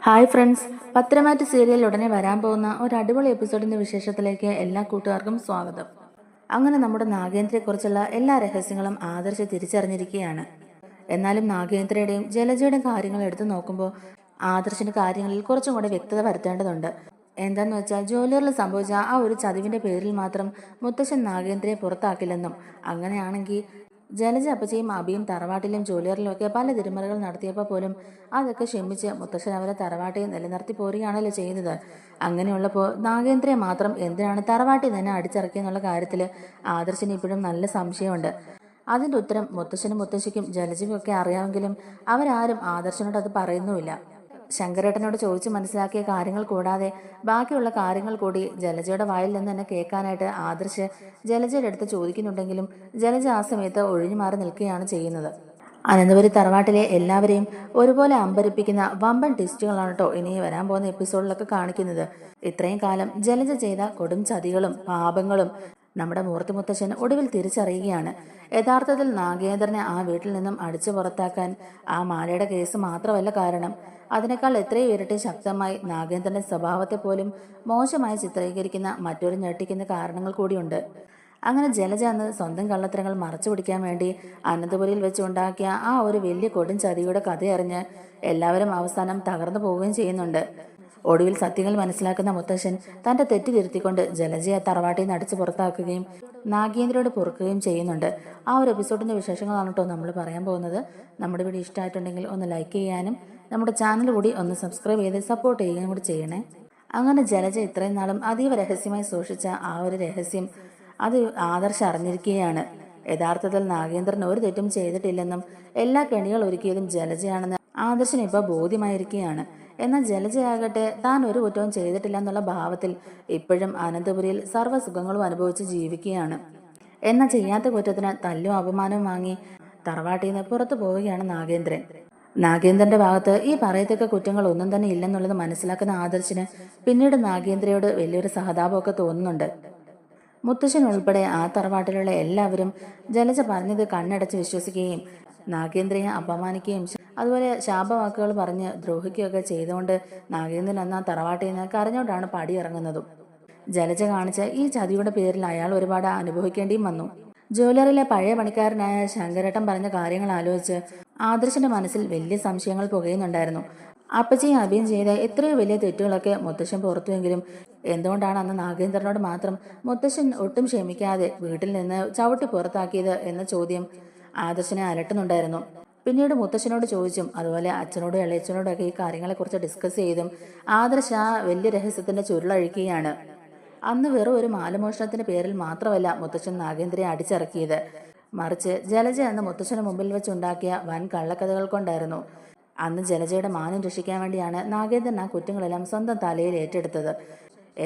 Hi friends, പത്രമാറ്റ് serial ഉടനെ വരാൻ പോകുന്ന ഒരു അടിപൊളി എപ്പിസോഡിന്റെ വിശേഷത്തിലേക്ക് എല്ലാ കൂട്ടുകാർക്കും സ്വാഗതം. അങ്ങനെ നമ്മുടെ നാഗേന്ദ്രയെക്കുറിച്ചുള്ള എല്ലാ രഹസ്യങ്ങളും ആദർശ് തിരിച്ചറിഞ്ഞിരിക്കുകയാണ്. എന്നാലും നാഗേന്ദ്രയുടെയും ജലജയുടെയും കാര്യങ്ങൾ എടുത്തു നോക്കുമ്പോൾ ആദർശിന്റെ കാര്യങ്ങളിൽ കുറച്ചും കൂടെ വ്യക്തത വരുത്തേണ്ടതുണ്ട്. എന്താന്ന് വെച്ചാൽ ജോലിയറിൽ സംഭവിച്ച ആ ഒരു ചതിവിന്റെ പേരിൽ മാത്രം മുത്തശ്ശൻ നാഗേന്ദ്രയെ പുറത്താക്കില്ലെന്നും, അങ്ങനെയാണെങ്കിൽ ജലജ അപ്പച്ചയും അബിയും തറവാട്ടിലും ജോലിയറിലും ഒക്കെ പല തിരുമറികൾ നടത്തിയപ്പോൾ പോലും അതൊക്കെ ക്ഷമിച്ച് മുത്തശ്ശൻ അവരെ തറവാട്ടിൽ നിലനിർത്തി പോരുകയാണല്ലോ ചെയ്യുന്നത്. അങ്ങനെയുള്ളപ്പോൾ നാഗേന്ദ്രയെ മാത്രം എന്തിനാണ് തറവാട്ടിൽ തന്നെ അടിച്ചിറക്കിയെന്നുള്ള കാര്യത്തിൽ ആദർശിന് ഇപ്പോഴും നല്ല സംശയമുണ്ട്. അതിൻ്റെ ഉത്തരം മുത്തശ്ശനും മുത്തശ്ശിക്കും ജലജയ്ക്കും ഒക്കെ അറിയാമെങ്കിലും അവരാരും ആദർശനോട് അത് പറയുന്നുമില്ല. ശങ്കരേട്ടനോട് ചോദിച്ച് മനസ്സിലാക്കിയ കാര്യങ്ങൾ കൂടാതെ ബാക്കിയുള്ള കാര്യങ്ങൾ കൂടി ജലജയുടെ വായിൽ നിന്ന് തന്നെ കേൾക്കാനായിട്ട് ആദർശ് ജലജയുടെ അടുത്ത് ചോദിക്കുന്നുണ്ടെങ്കിലും ജലജ ആ സമയത്ത് ഒഴിഞ്ഞു മാറി നിൽക്കുകയാണ് ചെയ്യുന്നത്. അനന്തപുരി തറവാട്ടിലെ എല്ലാവരെയും ഒരുപോലെ അമ്പരിപ്പിക്കുന്ന വമ്പൻ ടിസ്റ്റുകളാണ് കേട്ടോ ഇനി വരാൻ പോകുന്ന എപ്പിസോഡിലൊക്കെ കാണിക്കുന്നത്. ഇത്രയും കാലം ജലജ ചെയ്ത കൊടും ചതികളും പാപങ്ങളും നമ്മുടെ മൂർത്തി മുത്തശ്ശൻ ഒടുവിൽ തിരിച്ചറിയുകയാണ്. യഥാർത്ഥത്തിൽ നാഗേന്ദ്രനെ ആ വീട്ടിൽ നിന്നും അടിച്ചു പുറത്താക്കാൻ ആ മാലയുടെ കേസ് മാത്രമല്ല കാരണം, അതിനേക്കാൾ എത്രയോ ഇരട്ടി ശക്തമായി നാഗേന്ദ്രന്റെ സ്വഭാവത്തെ പോലും മോശമായി ചിത്രീകരിക്കുന്ന മറ്റൊരു ഞെട്ടിക്കുന്ന കാരണങ്ങൾ കൂടിയുണ്ട്. അങ്ങനെ ജലജ അന്ന് സ്വന്തം കള്ളത്തരങ്ങൾ മറച്ചു പിടിക്കാൻ വേണ്ടി അനന്തപുരിയിൽ വെച്ച് ഉണ്ടാക്കിയ ആ ഒരു വലിയ കൊടും ചതിയുടെ കഥയറിഞ്ഞ് എല്ലാവരും അവസാനം തകർന്നു പോവുകയും ചെയ്യുന്നുണ്ട്. ഒടുവിൽ സത്യങ്ങൾ മനസ്സിലാക്കുന്ന മുത്തശ്ശൻ തന്റെ തെറ്റ് തിരുത്തിക്കൊണ്ട് ജലജയെ തറവാട്ടിൽ നിന്ന് അടിച്ചു പുറത്താക്കുകയും നാഗേന്ദ്രയോട് പൊറുക്കുകയും ചെയ്യുന്നുണ്ട്. ആ ഒരു എപ്പിസോഡിന്റെ വിശേഷങ്ങളാണ് കേട്ടോ നമ്മൾ പറയാൻ പോകുന്നത്. നമ്മുടെ വീഡിയോ ഇഷ്ടമായിട്ടുണ്ടെങ്കിൽ ഒന്ന് ലൈക്ക് ചെയ്യാനും നമ്മുടെ ചാനൽ കൂടി ഒന്ന് സബ്സ്ക്രൈബ് ചെയ്ത് സപ്പോർട്ട് ചെയ്യുകയും കൂടി ചെയ്യണേ. അങ്ങനെ ജലജ ഇത്രയും നാളും അതീവ രഹസ്യമായി സൂക്ഷിച്ച ആ ഒരു രഹസ്യം അത് ആദർശ് അറിഞ്ഞിരിക്കുകയാണ്. യഥാർത്ഥത്തിൽ നാഗേന്ദ്രൻ ഒരു തെറ്റും ചെയ്തിട്ടില്ലെന്നും എല്ലാ കെണികൾ ഒരുക്കിയതും ജലജയാണെന്ന് ആദർശിന് ഇപ്പോൾ ബോധ്യമായിരിക്കുകയാണ്. എന്നാൽ ജലജയാകട്ടെ താൻ ഒരു കുറ്റവും ചെയ്തിട്ടില്ല എന്നുള്ള ഭാവത്തിൽ ഇപ്പോഴും അനന്തപുരിയിൽ സർവ്വസുഖങ്ങളും അനുഭവിച്ച് ജീവിക്കുകയാണ്. എന്നാൽ ചെയ്യാത്ത കുറ്റത്തിന് തല്ലും അപമാനവും വാങ്ങി തറവാട്ടിൽ നിന്ന് പുറത്തു പോവുകയാണ് നാഗേന്ദ്രൻ. നാഗേന്ദ്രന്റെ ഭാഗത്ത് ഈ പറയത്തക്ക കുറ്റങ്ങൾ ഒന്നും തന്നെ ഇല്ലെന്നുള്ളത് മനസ്സിലാക്കുന്ന ആദർശിന് പിന്നീട് നാഗേന്ദ്രയോട് വലിയൊരു സഹതാപമൊക്കെ തോന്നുന്നുണ്ട്. മുത്തശ്ശൻ ഉൾപ്പെടെ ആ തറവാട്ടിലുള്ള എല്ലാവരും ജലജ പറഞ്ഞത് കണ്ണടച്ച് വിശ്വസിക്കുകയും നാഗേന്ദ്രയെ അപമാനിക്കുകയും അതുപോലെ ശാപവാക്കുകൾ പറഞ്ഞ് ദ്രോഹിക്കുകയൊക്കെ ചെയ്തുകൊണ്ട് നാഗേന്ദ്രൻ എന്ന തറവാട്ടിൽ നിന്ന് കരഞ്ഞോണ്ടാണ് പടിയിറങ്ങുന്നതും. ജലജ കാണിച്ച ഈ ചതിയുടെ പേരിൽ അയാൾ ഒരുപാട് അനുഭവിക്കേണ്ടിയും വന്നു. ജ്വല്ലറിയിലെ പഴയ പണിക്കാരനായ ശങ്കരേട്ടൻ പറഞ്ഞ കാര്യങ്ങൾ ആലോചിച്ച് ആദർശിന്റെ മനസ്സിൽ വലിയ സംശയങ്ങൾ പുകയുന്നുണ്ടായിരുന്നു. അപ്പച്ചയും അഭിയും ചെയ്ത എത്രയോ വലിയ തെറ്റുകളൊക്കെ മുത്തശ്ശൻ പുറത്തുവെങ്കിലും എന്തുകൊണ്ടാണ് അന്ന് നാഗേന്ദ്രനോട് മാത്രം മുത്തശ്ശൻ ഒട്ടും ക്ഷമിക്കാതെ വീട്ടിൽ നിന്ന് ചവിട്ടി പുറത്താക്കിയത് എന്ന ചോദ്യം ആദർശിനെ അലട്ടുന്നുണ്ടായിരുന്നു. പിന്നീട് മുത്തശ്ശനോട് ചോദിച്ചും അതുപോലെ അച്ഛനോടും ഇളയച്ചനോടും ഒക്കെ ഈ കാര്യങ്ങളെക്കുറിച്ച് ഡിസ്കസ് ചെയ്തും ആദർശ് ആ വലിയ രഹസ്യത്തിന്റെ ചുരുളഴിക്കുകയാണ്. അന്ന് വെറും ഒരു മാലമോഷണത്തിന്റെ പേരിൽ മാത്രമല്ല മുത്തശ്ശൻ നാഗേന്ദ്രയെ അടിച്ചിറക്കിയത്, മറിച്ച് ജലജ എന്ന മുത്തശ്ശന് മുമ്പിൽ വെച്ചുണ്ടാക്കിയ വൻ കള്ളക്കഥകൾ കൊണ്ടായിരുന്നു. അന്ന് ജലജയുടെ മാനം രക്ഷിക്കാൻ വേണ്ടിയാണ് നാഗേന്ദ്രൻ ആ കുറ്റങ്ങളെല്ലാം സ്വന്തം തലയിൽ ഏറ്റെടുത്തത്.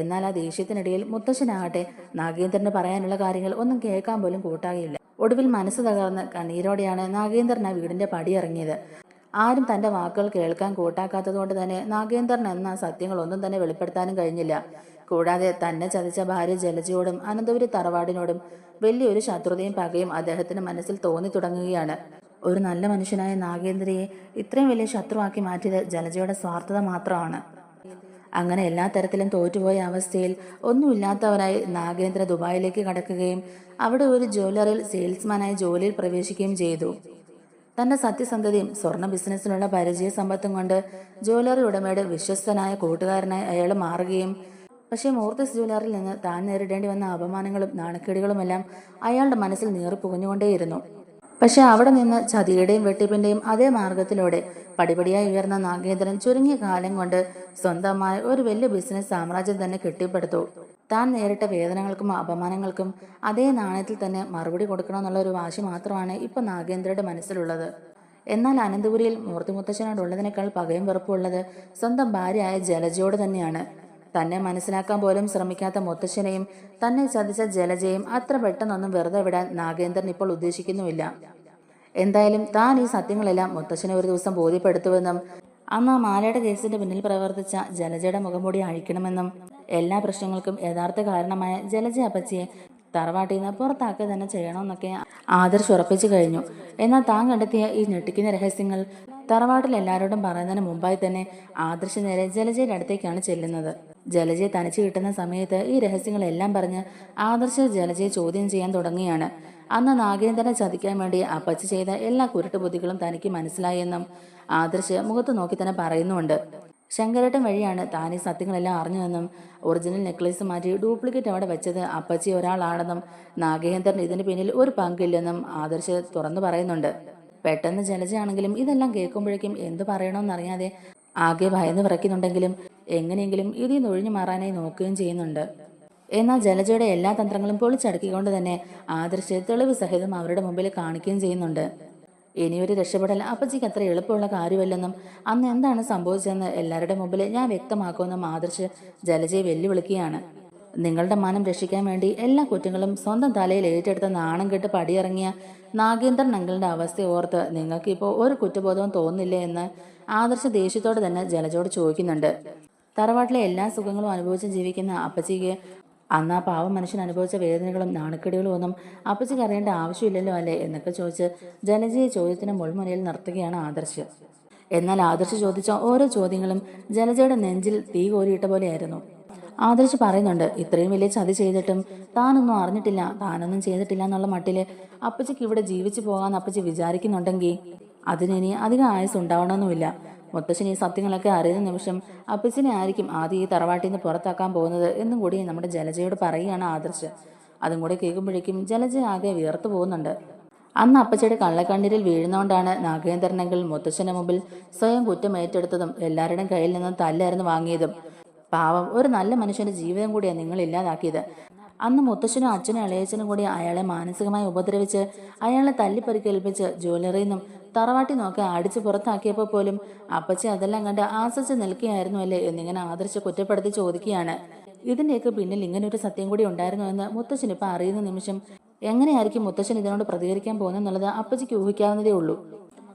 എന്നാൽ ആ ദേഷ്യത്തിനിടയിൽ മുത്തശ്ശനാകട്ടെ നാഗേന്ദ്രന് പറയാനുള്ള കാര്യങ്ങൾ ഒന്നും കേൾക്കാൻ പോലും കൂട്ടാകില്ല. ഒടുവിൽ മനസ്സ് തകർന്ന് കണ്ണീരോടെയാണ് നാഗേന്ദ്രൻ ആ വീടിന്റെ പടിയിറങ്ങിയത്. ആരും തന്റെ വാക്കുകൾ കേൾക്കാൻ കൂട്ടാക്കാത്തത് കൊണ്ട് തന്നെ നാഗേന്ദ്രൻ എന്ന സത്യങ്ങൾ ഒന്നും തന്നെ വെളിപ്പെടുത്താനും കഴിഞ്ഞില്ല. കൂടാതെ തന്നെ ചതിച്ച ഭാര്യ ജലജയോടും അനന്തപുരി തറവാടിനോടും വലിയൊരു ശത്രുതയും പകയും അദ്ദേഹത്തിന്റെ മനസ്സിൽ തോന്നി തുടങ്ങുകയാണ്. ഒരു നല്ല മനുഷ്യനായ നാഗേന്ദ്രയെ ഇത്രയും വലിയ ശത്രുവാക്കി മാറ്റിയത് ജലജയുടെ സ്വാർത്ഥത മാത്രമാണ്. അങ്ങനെ എല്ലാ തരത്തിലും തോറ്റുപോയ അവസ്ഥയിൽ ഒന്നുമില്ലാത്തവരായി നാഗേന്ദ്ര ദുബായിലേക്ക് കടക്കുകയും അവിടെ ഒരു ജ്വല്ലറിയിൽ സെയിൽസ്മാനായി ജോലിയിൽ പ്രവേശിക്കുകയും ചെയ്തു. തന്റെ സത്യസന്ധതയും സ്വർണ്ണ ബിസിനസ്സിനുള്ള പരിചയ സമ്പത്തും കൊണ്ട് ജ്വല്ലറി ഉടമയുടെ വിശ്വസ്തനായ കൂട്ടുകാരനായി അയാൾ മാറുകയും, പക്ഷേ മൂർത്തിസ് ജ്വല്ലറിയിൽ നിന്ന് താൻ നേരിടേണ്ടി വന്ന അപമാനങ്ങളും നാണക്കേടുകളുമെല്ലാം അയാളുടെ മനസ്സിൽ നീറിപ്പുകഞ്ഞുകൊണ്ടേയിരുന്നു. പക്ഷെ അവിടെ നിന്ന് ചതിയുടെയും വെട്ടിപ്പിന്റെയും അതേ മാർഗത്തിലൂടെ പടിപടിയായി ഉയർന്ന നാഗേന്ദ്രൻ ചുരുങ്ങിയ കാലം കൊണ്ട് സ്വന്തമായ ഒരു വലിയ ബിസിനസ് സാമ്രാജ്യം തന്നെ കെട്ടിപ്പടുത്തു. താൻ നേരിട്ട വേദനകൾക്കും അപമാനങ്ങൾക്കും അതേ നാണയത്തിൽ തന്നെ മറുപടി കൊടുക്കണമെന്നുള്ള ഒരു വാശി മാത്രമാണ് ഇപ്പൊ നാഗേന്ദ്രയുടെ മനസ്സിലുള്ളത്. എന്നാൽ അനന്തപുരിയിൽ മൂർത്തി മുത്തശ്ശനോടുള്ളതിനേക്കാൾ പകയും വെറുപ്പുള്ളത് സ്വന്തം ഭാര്യയായ ജലജയോട് തന്നെയാണ്. തന്നെ മനസ്സിലാക്കാൻ പോലും ശ്രമിക്കാത്ത മുത്തശ്ശനെയും തന്നെ ചതിച്ച ജലജയും അത്ര പെട്ടെന്നൊന്നും വെറുതെ വിടാൻ നാഗേന്ദ്രൻ ഇപ്പോൾ ഉദ്ദേശിക്കുന്നുമില്ല. എന്തായാലും താൻ ഈ സത്യങ്ങളെല്ലാം മുത്തശ്ശനെ ഒരു ദിവസം ബോധ്യപ്പെടുത്തുമെന്നും അന്ന് ആ മാലയുടെ കേസിന്റെ പിന്നിൽ പ്രവർത്തിച്ച ജലജയുടെ മുഖംമൂടി അഴിക്കണമെന്നും എല്ലാ പ്രശ്നങ്ങൾക്കും യഥാർത്ഥ കാരണമായ ജലജ അപ്പച്ചിയെ തറവാട്ടിൽ നിന്ന് പുറത്താക്കുക തന്നെ ചെയ്യണമെന്നൊക്കെ ആദർശ് ഉറപ്പിച്ചു കഴിഞ്ഞു. എന്നാൽ താൻ കണ്ടെത്തിയ ഈ ഞെട്ടിക്കുന്ന രഹസ്യങ്ങൾ തറവാട്ടിൽ എല്ലാവരോടും പറയുന്നതിന് മുമ്പായി തന്നെ ആദർശ് നേരെ ജലജയുടെ അടുത്തേക്കാണ് ചെല്ലുന്നത്. ജലജയെ തനിച്ചു കിട്ടുന്ന സമയത്ത് ഈ രഹസ്യങ്ങളെല്ലാം പറഞ്ഞ് ആദർശ് ജലജയെ ചോദ്യം ചെയ്യാൻ തുടങ്ങുകയാണ്. അന്ന് നാഗേന്ദ്രനെ ചതിക്കാൻ വേണ്ടി അപ്പച്ചി ചെയ്ത എല്ലാ കുരുട്ടുബുദ്ധികളും തനിക്ക് മനസ്സിലായെന്നും ആദർശ് മുഖത്ത് നോക്കി തന്നെ പറയുന്നുമുണ്ട്. ശങ്കരേട്ടൻ വഴിയാണ് താൻ ഈ സത്യങ്ങളെല്ലാം അറിഞ്ഞതെന്നും ഒറിജിനൽ നെക്ലേസ് മാറ്റി ഡ്യൂപ്ലിക്കേറ്റ് അവിടെ വെച്ചത് അപ്പച്ചി ഒരാളാണെന്നും നാഗേന്ദ്രൻ ഇതിന് പിന്നിൽ ഒരു പങ്കില്ലെന്നും ആദർശ് തുറന്നു പറയുന്നുണ്ട്. പെട്ടെന്ന് ജലജയാണെങ്കിലും ഇതെല്ലാം കേൾക്കുമ്പോഴേക്കും എന്തു പറയണമെന്നറിയാതെ ആകെ ഭയന്ന് വിറയ്ക്കുന്നുണ്ടെങ്കിലും എങ്ങനെയെങ്കിലും ഇതിൽ നിന്ന് ഒഴിഞ്ഞു മാറാനായി നോക്കുകയും ചെയ്യുന്നുണ്ട്. എന്നാൽ ജലജയുടെ എല്ലാ തന്ത്രങ്ങളും പൊളിച്ചടക്കിക്കൊണ്ട് തന്നെ ആദർശ് തെളിവ് സഹിതം അവരുടെ മുമ്പിൽ കാണിക്കുകയും ചെയ്യുന്നുണ്ട്. ഇനിയൊരു രക്ഷപ്പെടൽ അപ്പച്ചിക്ക് അത്ര എളുപ്പമുള്ള കാര്യമല്ലെന്നും അന്ന് എന്താണ് സംഭവിച്ചതെന്ന് എല്ലാവരുടെ മുമ്പിൽ ഞാൻ വ്യക്തമാക്കുമെന്നും ആദർശ് ജലജയെ വെല്ലുവിളിക്കുകയാണ്. നിങ്ങളുടെ മാനം രക്ഷിക്കാൻ വേണ്ടി എല്ലാ കുറ്റങ്ങളും സ്വന്തം തലയിൽ ഏറ്റെടുത്ത നാണം കെട്ട് പടിയിറങ്ങിയ നാഗേന്ദ്രൻ അങ്കിളിന്റെ അവസ്ഥ ഓർത്ത് നിങ്ങൾക്കിപ്പോൾ ഒരു കുറ്റബോധവും തോന്നില്ലേ എന്ന് ആദർശ ദേഷ്യത്തോടെ തന്നെ ജലജയോട് ചോദിക്കുന്നുണ്ട്. തറവാട്ടിലെ എല്ലാ സുഖങ്ങളും അനുഭവിച്ച് ജീവിക്കുന്ന അപ്പച്ചിക്ക് അന്ന് ആ പാവം മനുഷ്യൻ അനുഭവിച്ച വേദനകളും നാണക്കേടുകളും ഒന്നും അപ്പച്ചിക്ക് അറിയേണ്ട ആവശ്യമില്ലല്ലോ അല്ലേ എന്നൊക്കെ ചോദിച്ച് ജലജയെ ചോദ്യത്തിന് മുൾമുനയിൽ നിർത്തുകയാണ് ആദർശ്. എന്നാൽ ആദർശ് ചോദിച്ച ഓരോ ചോദ്യങ്ങളും ജലജയുടെ നെഞ്ചിൽ തീ കോരിയിട്ട പോലെയായിരുന്നു. ആദർശ് പറയുന്നുണ്ട്, ഇത്രയും വലിയ ചതി ചെയ്തിട്ടും താനൊന്നും അറിഞ്ഞിട്ടില്ല, താനൊന്നും ചെയ്തിട്ടില്ല എന്നുള്ള മട്ടില് അപ്പച്ചിക്ക് ഇവിടെ ജീവിച്ചു പോകാമെന്ന് അപ്പച്ചി വിചാരിക്കുന്നുണ്ടെങ്കിൽ അതിനി അധികം ആയുസ് ഉണ്ടാവണമെന്നുമില്ല. മുത്തശ്ശൻ ഈ സത്യങ്ങളൊക്കെ അറിയുന്ന നിമിഷം അപ്പച്ചിനെ ആയിരിക്കും ആദ്യം ഈ തറവാട്ടിൽ നിന്ന് പുറത്താക്കാൻ പോകുന്നത് എന്നും കൂടി നമ്മുടെ ജലജയോട് പറയുകയാണ് ആദർശ്. അതും കൂടെ കേൾക്കുമ്പോഴേക്കും ജലജ ആകെ വിയർത്തു പോകുന്നുണ്ട്. അന്ന് അപ്പച്ചിയുടെ കള്ളക്കണ്ണീരിൽ വീഴുന്നതുകൊണ്ടാണ് നാഗേന്ദ്രനെങ്കിൽ മുത്തശ്ശന്റെ മുമ്പിൽ സ്വയം കുറ്റം ഏറ്റെടുത്തതും എല്ലാവരുടെയും കയ്യിൽ നിന്നും തല്ലായിരുന്നു വാങ്ങിയതും. പാവം ഒരു നല്ല മനുഷ്യന്റെ ജീവിതം കൂടിയാണ് നിങ്ങൾ ഇല്ലാതാക്കിയത്. അന്ന് മുത്തശ്ശനും അച്ഛനും ഇളയച്ചനും കൂടി അയാളെ മാനസികമായി ഉപദ്രവിച്ച് അയാളെ തല്ലിപ്പരിക്കേൽപ്പിച്ച് ജ്വല്ലറിയിൽ നിന്നും തറവാട്ടി നോക്കി അടിച്ച് പുറത്താക്കിയപ്പോൾ പോലും അപ്പച്ചി അതെല്ലാം കണ്ട് ആസ്വദിച്ച് നിൽക്കുകയായിരുന്നു അല്ലേ എന്നിങ്ങനെ ആദർശ് കുറ്റപ്പെടുത്തി ചോദിക്കുകയാണ്. ഇതിന്റെയൊക്കെ പിന്നിൽ ഇങ്ങനെ ഒരു സത്യം കൂടി ഉണ്ടായിരുന്നു എന്ന് മുത്തശ്ശൻ ഇപ്പൊ അറിയുന്ന നിമിഷം എങ്ങനെയായിരിക്കും മുത്തശ്ശൻ ഇതിനോട് പ്രതികരിക്കാൻ പോകുന്നെന്നുള്ളത് അപ്പച്ചിക്ക് ഊഹിക്കാവുന്നതേ ഉള്ളൂ.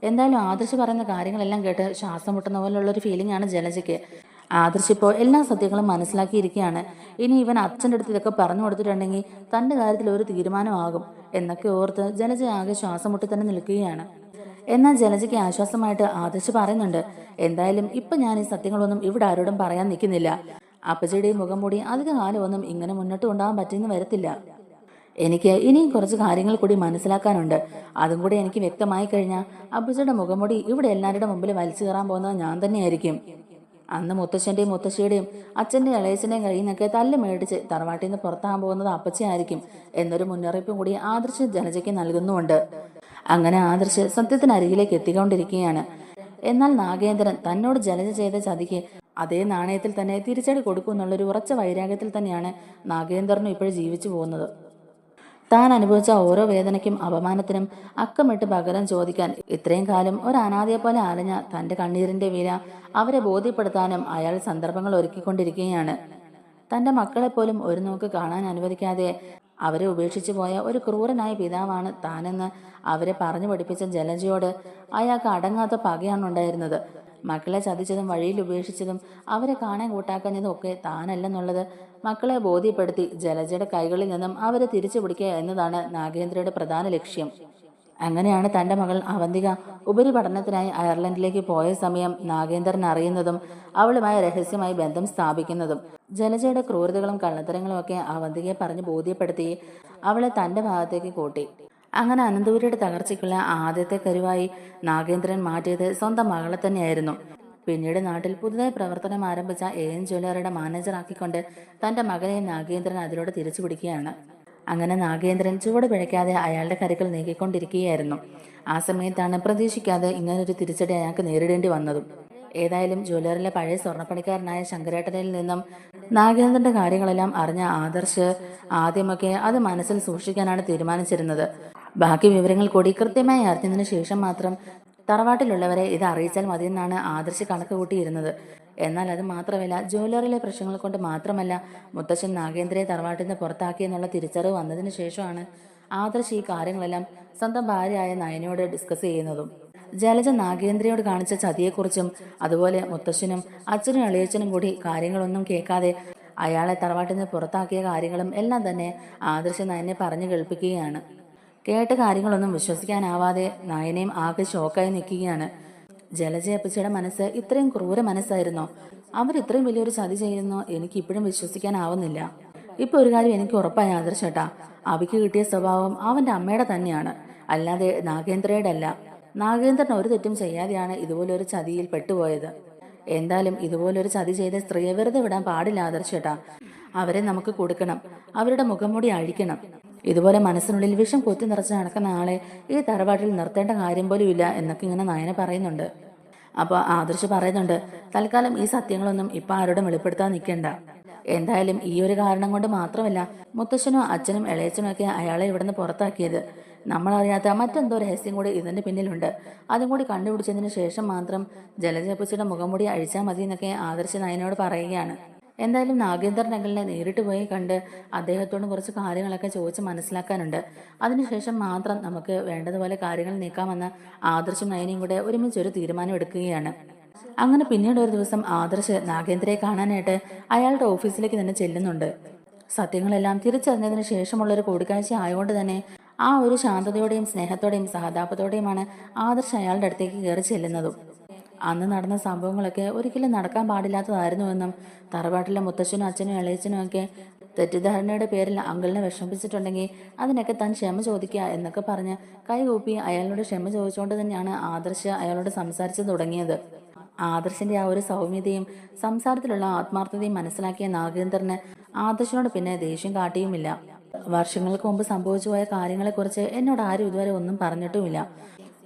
എന്തായാലും ആദർശ് പറയുന്ന കാര്യങ്ങളെല്ലാം കേട്ട് ശ്വാസം മുട്ടുന്ന പോലുള്ളൊരു ഫീലിംഗ് ആണ് ജലജയ്ക്ക്. ആദർശ് ഇപ്പോൾ എല്ലാ സത്യങ്ങളും മനസ്സിലാക്കിയിരിക്കുകയാണ്. ഇനി ഇവൻ അച്ഛൻ്റെ അടുത്ത് ഇതൊക്കെ പറഞ്ഞു കൊടുത്തിട്ടുണ്ടെങ്കിൽ തൻ്റെ കാര്യത്തിൽ ഒരു തീരുമാനമാകും എന്നൊക്കെ ഓർത്ത് ജലജ ആകെ ശ്വാസം മുട്ടി തന്നെ നിൽക്കുകയാണ്. എന്നാൽ ജലജയ്ക്ക് ആശ്വാസമായിട്ട് ആദർശ് പറയുന്നുണ്ട്, എന്തായാലും ഇപ്പൊ ഞാൻ ഈ സത്യങ്ങളൊന്നും ഇവിടെ ആരോടും പറയാൻ നിൽക്കുന്നില്ല. അപ്പച്ചിയുടെയും മുഖം മൂടി അധിക കാലമൊന്നും ഇങ്ങനെ മുന്നോട്ട് കൊണ്ടുപോകാൻ പറ്റുന്ന വരത്തില്ല. എനിക്ക് ഇനിയും കുറച്ച് കാര്യങ്ങൾ കൂടി മനസ്സിലാക്കാനുണ്ട്. അതും കൂടി എനിക്ക് വ്യക്തമായി കഴിഞ്ഞാൽ അപ്പച്ചിയുടെ മുഖംമൂടി ഇവിടെ എല്ലാവരുടെ മുമ്പിൽ വലിച്ചു കയറാൻ പോകുന്നത് ഞാൻ തന്നെയായിരിക്കും. അന്ന് മുത്തശ്ശന്റെയും മുത്തശ്ശിയുടെയും അച്ഛൻ്റെയും ഇളയച്ചൻ്റെയും കയ്യിൽ നിന്നൊക്കെ തല്ല് മേടിച്ച് തറവാട്ടിൽ നിന്ന് പുറത്താകാൻ പോകുന്നത് അപ്പച്ചിയായിരിക്കും എന്നൊരു മുന്നറിയിപ്പും കൂടി ആദർശ് ജലജയ്ക്ക് നൽകുന്നുമുണ്ട്. അങ്ങനെ ആദർശ് സത്യത്തിനരികിലേക്ക് എത്തിക്കൊണ്ടിരിക്കുകയാണ്. എന്നാൽ നാഗേന്ദ്രൻ തന്നോട് ജലജ ചെയ്ത ചതിക്ക് അതേ നാണയത്തിൽ തന്നെ തിരിച്ചടി കൊടുക്കുമെന്നുള്ളൊരു ഉറച്ച വൈരാഗ്യത്തിൽ തന്നെയാണ് നാഗേന്ദ്രനും ഇപ്പോഴും ജീവിച്ചു പോകുന്നത്. താൻ അനുഭവിച്ച ഓരോ വേദനയ്ക്കും അപമാനത്തിനും അക്കമിട്ട് പകരം ചോദിക്കാൻ ഇത്രയും കാലം ഒരു അനാഥയെ പോലെ അലഞ്ഞ തന്റെ കണ്ണീരിന്റെ വില അവരെ ബോധ്യപ്പെടുത്താനും അയാൾ സന്ദർഭങ്ങൾ ഒരുക്കിക്കൊണ്ടിരിക്കുകയാണ്. തന്റെ മക്കളെപ്പോലും ഒരു നോക്ക് കാണാൻ അനുവദിക്കാതെ അവരെ ഉപേക്ഷിച്ചു പോയ ഒരു ക്രൂരനായ പിതാവാണ് താനെന്ന് അവരെ പറഞ്ഞു പഠിപ്പിച്ച ജലജയോട് അയാൾക്ക് അടങ്ങാത്ത പകയാണ് ഉണ്ടായിരുന്നത്. മക്കളെ ചതിച്ചതും വഴിയിൽ ഉപേക്ഷിച്ചതും അവരെ കാണാൻ കൂട്ടാക്കുന്നതും ഒക്കെ താനല്ലെന്നുള്ളത് മക്കളെ ബോധ്യപ്പെടുത്തി ജലജയുടെ കൈകളിൽ നിന്നും അവരെ തിരിച്ചു പിടിക്കുക എന്നതാണ് നാഗേന്ദ്രയുടെ പ്രധാന ലക്ഷ്യം. അങ്ങനെയാണ് തന്റെ മകൾ അവന്തിക ഉപരിപഠനത്തിനായി അയർലൻഡിലേക്ക് പോയ സമയം നാഗേന്ദ്രൻ അറിയുന്നതും അവളുമായി രഹസ്യമായി ബന്ധം സ്ഥാപിക്കുന്നതും. ജലജയുടെ ക്രൂരതകളും കള്ളത്തരങ്ങളും ഒക്കെ അവന്തികയെ പറഞ്ഞ് ബോധ്യപ്പെടുത്തി അവളെ തന്റെ ഭാഗത്തേക്ക് കൂട്ടി. അങ്ങനെ അനന്തപുരിയുടെ തകർച്ചയ്ക്കുള്ള ആദ്യത്തെ കരുവായി നാഗേന്ദ്രൻ മാറ്റിയത് സ്വന്തം മകളെ തന്നെയായിരുന്നു. പിന്നീട് നാട്ടിൽ പുതുതായി പ്രവർത്തനം ആരംഭിച്ച AN ജ്വല്ലറിയുടെ മാനേജറാക്കിക്കൊണ്ട് തന്റെ മകനെ നാഗേന്ദ്രൻ അതിലൂടെ തിരിച്ചു പിടിക്കുകയാണ്. അങ്ങനെ നാഗേന്ദ്രൻ ചുവട് പിഴയ്ക്കാതെ അയാളുടെ കരുക്കൾ നീക്കിക്കൊണ്ടിരിക്കുകയായിരുന്നു. ആ സമയത്താണ് പ്രതീക്ഷിക്കാതെ ഇങ്ങനൊരു തിരിച്ചടി അയാൾക്ക് നേരിടേണ്ടി വന്നതും. ഏതായാലും ജ്വല്ലറിയിലെ പഴയ സ്വർണ്ണപ്പണിക്കാരനായ ശങ്കരേട്ടനിൽ നിന്നും നാഗേന്ദ്രന്റെ കാര്യങ്ങളെല്ലാം അറിഞ്ഞ ആദർശ് ആദ്യമൊക്കെ അത് മനസ്സിൽ സൂക്ഷിക്കാനാണ് തീരുമാനിച്ചിരുന്നത്. ബാക്കി വിവരങ്ങൾ കൂടി കൃത്യമായി അറിഞ്ഞതിനു ശേഷം മാത്രം തറവാട്ടിലുള്ളവരെ ഇത് അറിയിച്ചാൽ മതിയെന്നാണ് ആദർശ് കണക്ക് കൂട്ടിയിരുന്നത്. എന്നാൽ അത് മാത്രമല്ല, ജ്വല്ലറിയിലെ പ്രശ്നങ്ങൾ കൊണ്ട് മാത്രമല്ല മുത്തശ്ശൻ നാഗേന്ദ്രയെ തറവാട്ടിൽ നിന്ന് പുറത്താക്കിയെന്നുള്ള തിരിച്ചറിവ് വന്നതിന് ശേഷമാണ് ആദർശ് ഈ കാര്യങ്ങളെല്ലാം സ്വന്തം ഭാര്യയായ നയനയോട് ഡിസ്കസ് ചെയ്യുന്നതും. ജലജ നാഗേന്ദ്രയോട് കാണിച്ച ചതിയെക്കുറിച്ചും അതുപോലെ മുത്തശ്ശനും അച്ഛനും ഇളയച്ചനും കൂടി കാര്യങ്ങളൊന്നും കേൾക്കാതെ അയാളെ തറവാട്ടിൽ നിന്ന് പുറത്താക്കിയ കാര്യങ്ങളും എല്ലാം തന്നെ ആദർശ് നയനെ പറഞ്ഞു കേൾപ്പിക്കുകയാണ്. കേട്ട കാര്യങ്ങളൊന്നും വിശ്വസിക്കാനാവാതെ നയനയും ആകെ ഷോക്കായി നിൽക്കുകയാണ്. ജലജയപ്പച്ചിയുടെ മനസ്സ് ഇത്രയും ക്രൂര മനസ്സായിരുന്നോ? അവരിത്രയും വലിയൊരു ചതി ചെയ്യുന്നോ? എനിക്ക് ഇപ്പോഴും വിശ്വസിക്കാനാവുന്നില്ല. ഇപ്പൊ ഒരു കാര്യം എനിക്ക് ഉറപ്പായി ആദർശേട്ടാ, അവിക്ക് കിട്ടിയ സ്വഭാവം അവന്റെ അമ്മയുടെ തന്നെയാണ്, അല്ലാതെ നാഗേന്ദ്രയുടെ അല്ല. നാഗേന്ദ്രൻ ഒരു തെറ്റും ചെയ്യാതെയാണ് ഇതുപോലൊരു ചതിയിൽ പെട്ടുപോയത്. എന്തായാലും ഇതുപോലൊരു ചതി ചെയ്ത സ്ത്രീയെ വെറുതെ വിടാൻ പാടില്ല ആദർശേട്ടാ. അവരെ നമുക്ക് കൊടുക്കണം, അവരുടെ മുഖംമൂടി അഴിക്കണം. ഇതുപോലെ മനസ്സിനുള്ളിൽ വിഷം കുത്തി നിറച്ച് നടക്കുന്ന ആളെ ഈ തറവാട്ടിൽ നിർത്തേണ്ട കാര്യം പോലും ഇല്ല എന്നൊക്കെ ഇങ്ങനെ നയന പറയുന്നുണ്ട്. അപ്പോൾ ആദർശ് പറയുന്നുണ്ട്, തൽക്കാലം ഈ സത്യങ്ങളൊന്നും ഇപ്പൊ ആരോടും വെളിപ്പെടുത്താൻ നിൽക്കണ്ട. എന്തായാലും ഈ ഒരു കാരണം കൊണ്ട് മാത്രമല്ല മുത്തശ്ശനും അച്ഛനും ഇളയച്ചനും ഒക്കെ അയാളെ ഇവിടുന്ന് പുറത്താക്കിയത്. നമ്മളറിയാത്ത മറ്റെന്തോ രഹസ്യം കൂടി ഇതിന്റെ പിന്നിലുണ്ട്. അതും കൂടി കണ്ടുപിടിച്ചതിന് ശേഷം മാത്രം ജലജയപ്പച്ചിയുടെ മുഖംമൂടി അഴിച്ചാൽ മതി എന്നൊക്കെ ആദർശ് നയനോട് പറയുകയാണ്. എന്തായാലും നാഗേന്ദ്രൻ അങ്കിളിനെ നേരിട്ട് പോയി കണ്ട് അദ്ദേഹത്തോട് കുറച്ച് കാര്യങ്ങളൊക്കെ ചോദിച്ച് മനസ്സിലാക്കാനുണ്ട്. അതിനുശേഷം മാത്രം നമുക്ക് വേണ്ടതുപോലെ കാര്യങ്ങൾ നീക്കാമെന്ന് ആദർശും നയനയും കൂടെ ഒരുമിച്ചൊരു തീരുമാനം എടുക്കുകയാണ്. അങ്ങനെ പിന്നീട് ഒരു ദിവസം ആദർശ് നാഗേന്ദ്രയെ കാണാനായിട്ട് അയാളുടെ ഓഫീസിലേക്ക് തന്നെ ചെല്ലുന്നുണ്ട്. സത്യങ്ങളെല്ലാം തിരിച്ചറിഞ്ഞതിന് ശേഷമുള്ളൊരു കൂടിക്കാഴ്ച ആയതുകൊണ്ട് തന്നെ ആ ഒരു ശാന്തതയോടെയും സ്നേഹത്തോടെയും സഹതാപത്തോടെയുമാണ് ആദർശ് അയാളുടെ അടുത്തേക്ക് കയറി ചെല്ലുന്നതും. അന്ന് നടന്ന സംഭവങ്ങളൊക്കെ ഒരിക്കലും നടക്കാൻ പാടില്ലാത്തതായിരുന്നുവെന്നും തറവാട്ടിലെ മുത്തച്ഛനും അച്ഛനും ഇളയച്ചനും ഒക്കെ തെറ്റിദ്ധാരണയുടെ പേരിൽ അങ്കിളിനെ വിഷമിപ്പിച്ചിട്ടുണ്ടെങ്കിൽ അതിനൊക്കെ താൻ ക്ഷമ ചോദിക്കുക എന്നൊക്കെ പറഞ്ഞ് കൈകൂപ്പി അയാളോട് ക്ഷമ ചോദിച്ചുകൊണ്ട് തന്നെയാണ് ആദർശ് അയാളോട് സംസാരിച്ചു തുടങ്ങിയത്. ആദർശിന്റെ ആ ഒരു സൗമ്യതയും സംസാരത്തിലുള്ള ആത്മാർത്ഥതയും മനസ്സിലാക്കിയ നാഗേന്ദ്രന് ആദർശിനോട് പിന്നെ ദേഷ്യം കാട്ടിയുമില്ല. വർഷങ്ങൾക്ക് മുമ്പ് സംഭവിച്ചു പോയ കാര്യങ്ങളെക്കുറിച്ച് എന്നോട് ആരും ഇതുവരെ ഒന്നും പറഞ്ഞിട്ടുമില്ല.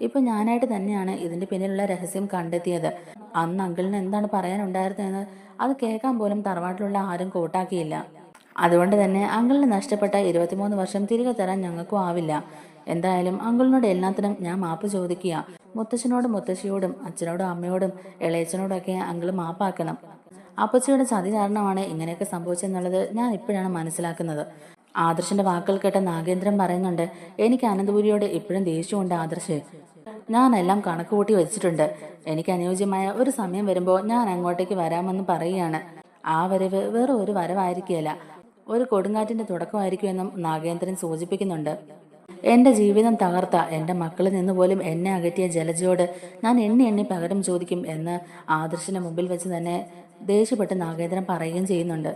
ഇപ്പൊ ഞാനായിട്ട് തന്നെയാണ് ഇതിന്റെ പിന്നിലുള്ള രഹസ്യം കണ്ടെത്തിയത്. അന്ന് അങ്കിളിന് എന്താണ് പറയാനുണ്ടായിരുന്നതെന്ന് അത് കേൾക്കാൻ പോലും തറവാട്ടിലുള്ള ആരും കൂട്ടാക്കിയില്ല. അതുകൊണ്ട് തന്നെ അങ്കിളിന് നഷ്ടപ്പെട്ട 23 വർഷം തിരികെ തരാൻ ഞങ്ങൾക്കും ആവില്ല. എന്തായാലും അങ്കിളിനോട് എല്ലാത്തിനും ഞാൻ മാപ്പ് ചോദിക്കുക. മുത്തശ്ശനോടും മുത്തശ്ശിയോടും അച്ഛനോടും അമ്മയോടും ഇളയച്ചനോടൊക്കെ അങ്കിള് മാപ്പാക്കണം. അപ്പച്ചിയുടെ ചതി കാരണമാണ് ഇങ്ങനെയൊക്കെ സംഭവിച്ചെന്നുള്ളത് ഞാൻ ഇപ്പോഴാണ് മനസ്സിലാക്കുന്നത്. ആദർശിന്റെ വാക്കുകൾ കേട്ട നാഗേന്ദ്രൻ പറയുന്നുണ്ട്, എനിക്ക് അനന്തപുരിയോട് ഇപ്പോഴും ദേഷ്യമുണ്ട് ആദർശ്. ഞാനെല്ലാം കണക്ക് കൂട്ടി വെച്ചിട്ടുണ്ട്. എനിക്ക് അനുയോജ്യമായ ഒരു സമയം വരുമ്പോൾ ഞാൻ അങ്ങോട്ടേക്ക് വരാമെന്ന് പറയുകയാണ്. ആ വരവ് വേറെ ഒരു വരവായിരിക്കുകയല്ല, ഒരു കൊടുങ്കാറ്റിന്റെ തുടക്കമായിരിക്കുമെന്നും നാഗേന്ദ്രൻ സൂചിപ്പിക്കുന്നുണ്ട്. എന്റെ ജീവിതം തകർത്ത എന്റെ മക്കളിൽ നിന്ന് പോലും എന്നെ അകറ്റിയ ജലജയോട് ഞാൻ എണ്ണി എണ്ണി പകരം ചോദിക്കും എന്ന് ആദർശിന്റെ മുമ്പിൽ വെച്ച് തന്നെ ദേഷ്യപ്പെട്ട് നാഗേന്ദ്രൻ പറയുകയും ചെയ്യുന്നുണ്ട്.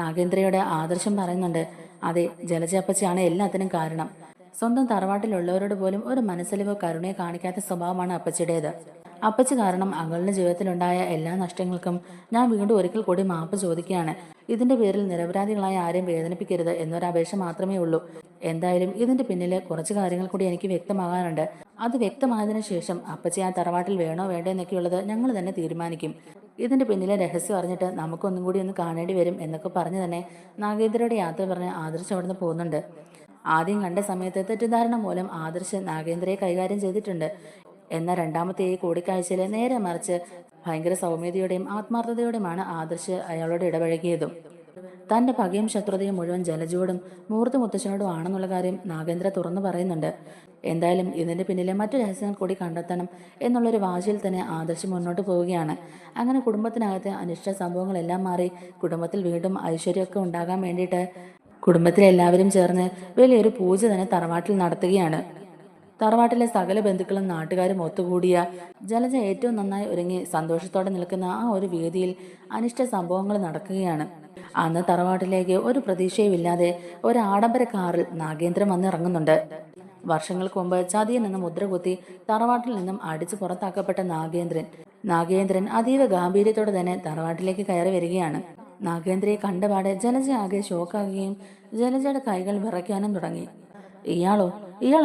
നാഗേന്ദ്രയോട് ആദർശം പറയുന്നുണ്ട്, അതെ, ജലജ അപ്പച്ചിയാണ് എല്ലാത്തിനും കാരണം. സ്വന്തം തറവാട്ടിലുള്ളവരോട് പോലും ഒരു മനസ്സലിവോ കരുണയോ കാണിക്കാത്ത സ്വഭാവമാണ് അപ്പച്ചിയുടേത്. അപ്പച്ചി കാരണം അങ്ങളുടെ ജീവിതത്തിലുണ്ടായ എല്ലാ നഷ്ടങ്ങൾക്കും ഞാൻ വീണ്ടും ഒരിക്കൽ കൂടി മാപ്പ് ചോദിക്കുകയാണ്. ഇതിന്റെ പേരിൽ നിരപരാധികളായ ആരെയും വേദനിപ്പിക്കരുത് എന്നൊരപേക്ഷ മാത്രമേ ഉള്ളൂ. എന്തായാലും ഇതിന്റെ പിന്നിൽ കുറച്ച് കാര്യങ്ങൾ കൂടി എനിക്ക് വ്യക്തമാകാനുണ്ട്. അത് വ്യക്തമായതിനു ശേഷം അപ്പച്ചി ആ തറവാട്ടിൽ വേണോ വേണ്ടോ എന്നൊക്കെയുള്ളത് ഞങ്ങൾ തന്നെ തീരുമാനിക്കും. ഇതിന്റെ പിന്നിലെ രഹസ്യം അറിഞ്ഞിട്ട് നമുക്കൊന്നും കൂടി ഒന്ന് കാണേണ്ടി വരും എന്നൊക്കെ പറഞ്ഞ് തന്നെ നാഗേന്ദ്രയുടെ യാത്ര പറഞ്ഞ് ആദർശ് അവിടുന്ന് പോകുന്നുണ്ട്. ആദ്യം കണ്ട സമയത്ത് തെറ്റിദ്ധാരണ മൂലം ആദർശ് നാഗേന്ദ്രയെ കൈകാര്യം ചെയ്തിട്ടുണ്ട്. എന്നാൽ രണ്ടാമത്തെ ഈ കൂടിക്കാഴ്ചയിൽ നേരെ മറിച്ച് ഭയങ്കര സൗമ്യതയോടെയും ആത്മാർത്ഥതയോടെയുമാണ് ആദർശ് അയാളോട് ഇടപഴകിയതും. തന്റെ പകയും ശത്രുതയും മുഴുവൻ ജലജയോടും മൂർത്തി മുത്തച്ഛനോടും ആണെന്നുള്ള കാര്യം നാഗേന്ദ്ര തുറന്നു പറയുന്നുണ്ട്. എന്തായാലും ഇതിന്റെ പിന്നിലെ മറ്റു രഹസ്യങ്ങൾ കൂടി കണ്ടെത്തണം എന്നുള്ളൊരു വാശിയിൽ തന്നെ ആദർശ് മുന്നോട്ട് പോവുകയാണ്. അങ്ങനെ കുടുംബത്തിനകത്തെ അനിഷ്ട സംഭവങ്ങളെല്ലാം മാറി കുടുംബത്തിൽ വീണ്ടും ഐശ്വര്യമൊക്കെ ഉണ്ടാകാൻ വേണ്ടിയിട്ട് കുടുംബത്തിലെ എല്ലാവരും ചേർന്ന് വലിയൊരു പൂജ തന്നെ തറവാട്ടിൽ നടത്തുകയാണ്. തറവാട്ടിലെ സകല ബന്ധുക്കളും നാട്ടുകാരും ഒത്തുകൂടിയ ജലജ ഏറ്റവും നന്നായി ഒരുങ്ങി സന്തോഷത്തോടെ നിൽക്കുന്ന ആ ഒരു വേദിയിൽ അനിഷ്ട സംഭവങ്ങൾ നടക്കുകയാണ്. അന്ന് തറവാട്ടിലേക്ക് ഒരു പ്രതീക്ഷയുമില്ലാതെ ഒരു ആഡംബര കാറിൽ നാഗേന്ദ്രൻ വന്നിറങ്ങുന്നുണ്ട്. വർഷങ്ങൾക്ക് മുമ്പ് ചതിയൻ എന്ന മുദ്ര കുത്തി തറവാട്ടിൽ നിന്നും അടിച്ചു പുറത്താക്കപ്പെട്ട നാഗേന്ദ്രൻ അതീവ ഗാംഭീര്യത്തോടെ തന്നെ തറവാട്ടിലേക്ക് കയറി വരികയാണ്. നാഗേന്ദ്രയെ കണ്ടപാടെ ജലജ ആകെ ഷോക്കാകുകയും ജലജയുടെ കൈകൾ വിറയ്ക്കാനും തുടങ്ങി. ഇയാൾ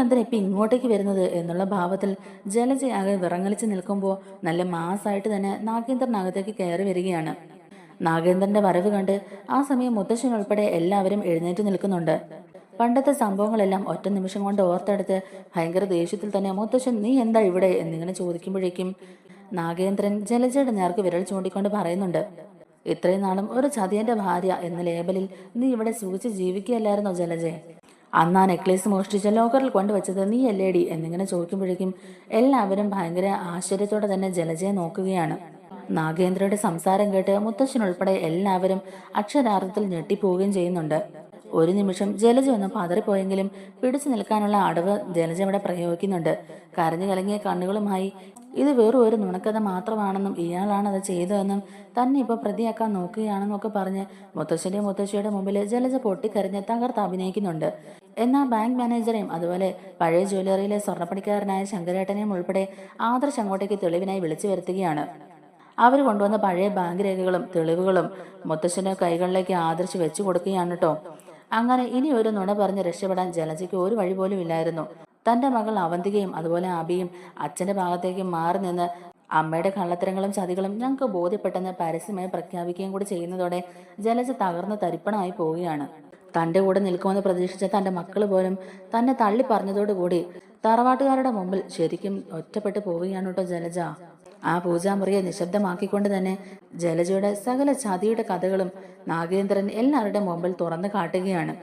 എന്തിനാ ഇപ്പൊ ഇങ്ങോട്ടേക്ക് വരുന്നത് എന്നുള്ള ഭാവത്തിൽ ജലജയാകെ വിറങ്ങലിച്ച് നിൽക്കുമ്പോൾ നല്ല മാസായിട്ട് തന്നെ നാഗേന്ദ്രനകത്തേക്ക് കയറി വരികയാണ്. നാഗേന്ദ്രന്റെ വരവ് കണ്ട് ആ സമയം മുത്തശ്ശൻ ഉൾപ്പെടെ എല്ലാവരും എഴുന്നേറ്റ് നിൽക്കുന്നുണ്ട്. പണ്ടത്തെ സംഭവങ്ങളെല്ലാം ഒറ്റ നിമിഷം കൊണ്ട് ഓർത്തെടുത്ത് ഭയങ്കര ദേഷ്യത്തിൽ തന്നെ മുത്തശ്ശൻ നീ എന്താ ഇവിടെ എന്നിങ്ങനെ ചോദിക്കുമ്പോഴേക്കും നാഗേന്ദ്രൻ ജലജയുടെ നേർക്ക് വിരൽ ചൂണ്ടിക്കൊണ്ട് പറയുന്നുണ്ട്, ഇത്രയും നാളും ഒരു ചതിയന്റെ ഭാര്യ എന്ന ലേബലിൽ നീ ഇവിടെ സൂചിച്ച് ജീവിക്കുകയല്ലായിരുന്നോ ജലജെ? അന്ന് ആ നെക്ലേസ് മോഷ്ടിച്ച ലോക്കറിൽ കൊണ്ടുവച്ചത് നീ അല്ലേടി എന്നിങ്ങനെ ചോദിക്കുമ്പോഴേക്കും എല്ലാവരും ഭയങ്കര ആശ്ചര്യത്തോടെ തന്നെ ജലജയെ നോക്കുകയാണ്. നാഗേന്ദ്രയുടെ സംസാരം കേട്ട് മുത്തശ്ശനുൾപ്പെടെ എല്ലാവരും അക്ഷരാർത്ഥത്തിൽ ഞെട്ടിപ്പോവുകയും ചെയ്യുന്നുണ്ട്. ഒരു നിമിഷം ജലജ ഒന്ന് പതറിപ്പോയെങ്കിലും പിടിച്ചു നിൽക്കാനുള്ള അടവ് ജലജ ഇവിടെ പ്രയോഗിക്കുന്നുണ്ട്. കരഞ്ഞു കലങ്ങിയ കണ്ണുകളുമായി ഇത് വെറും ഒരു നുണക്കഥ മാത്രമാണെന്നും ഇയാളാണ് അത് ചെയ്തതെന്നും തന്നെ ഇപ്പോൾ പ്രതിയാക്കാൻ നോക്കുകയാണെന്നൊക്കെ പറഞ്ഞ് മുത്തശ്ശന്റെയും മുത്തശ്ശിയുടെ മുമ്പിൽ ജലജ പൊട്ടിക്കരഞ്ഞ് തകർത്ത് അഭിനയിക്കുന്നുണ്ട്. എന്നാൽ ബാങ്ക് മാനേജറെയും അതുപോലെ പഴയ ജ്വല്ലറിയിലെ സ്വർണ്ണപ്പണിക്കാരനായ ശങ്കരേട്ടനെയും ഉൾപ്പെടെ ആദർശ് അങ്ങോട്ടേക്ക് തെളിവിനായി വിളിച്ചു വരുത്തുകയാണ്. അവർ കൊണ്ടുവന്ന പഴയ ബാങ്ക് രേഖകളും തെളിവുകളും മുത്തശ്ശന്റെ കൈകളിലേക്ക് ആദർശ് വെച്ചു കൊടുക്കുകയാണ് കേട്ടോ. അങ്ങനെ ഇനി ഒരു നുണ പറഞ്ഞ് രക്ഷപ്പെടാൻ ജലജയ്ക്ക് ഒരു വഴി പോലും ഇല്ലായിരുന്നു. തന്റെ മകൾ അവന്തികയും അതുപോലെ അബിയും അച്ഛന്റെ ഭാഗത്തേക്ക് മാറി നിന്ന് അമ്മയുടെ കള്ളത്തരങ്ങളും ചതികളും ഞങ്ങൾക്ക് ബോധ്യപ്പെട്ടെന്ന് പരസ്യമായി പ്രഖ്യാപിക്കുകയും കൂടി ചെയ്യുന്നതോടെ ജലജ തകർന്ന് തരിപ്പണമായി പോവുകയാണ്. തന്റെ കൂടെ നിൽക്കുമെന്ന് പ്രതീക്ഷിച്ച തന്റെ മക്കൾ പോലും തന്നെ തള്ളി പറഞ്ഞതോടുകൂടി തറവാട്ടുകാരുടെ മുമ്പിൽ ശരിക്കും ഒറ്റപ്പെട്ടു പോവുകയാണ് കേട്ടോ ജലജ. ആ പൂജാമുറിയെ നിശബ്ദമാക്കിക്കൊണ്ട് തന്നെ ജലജയുടെ സകല ചതിയുടെ കഥകളും നാഗേന്ദ്രൻ എല്ലാവരുടെ മുമ്പിൽ തുറന്നു കാട്ടുകയാണ്.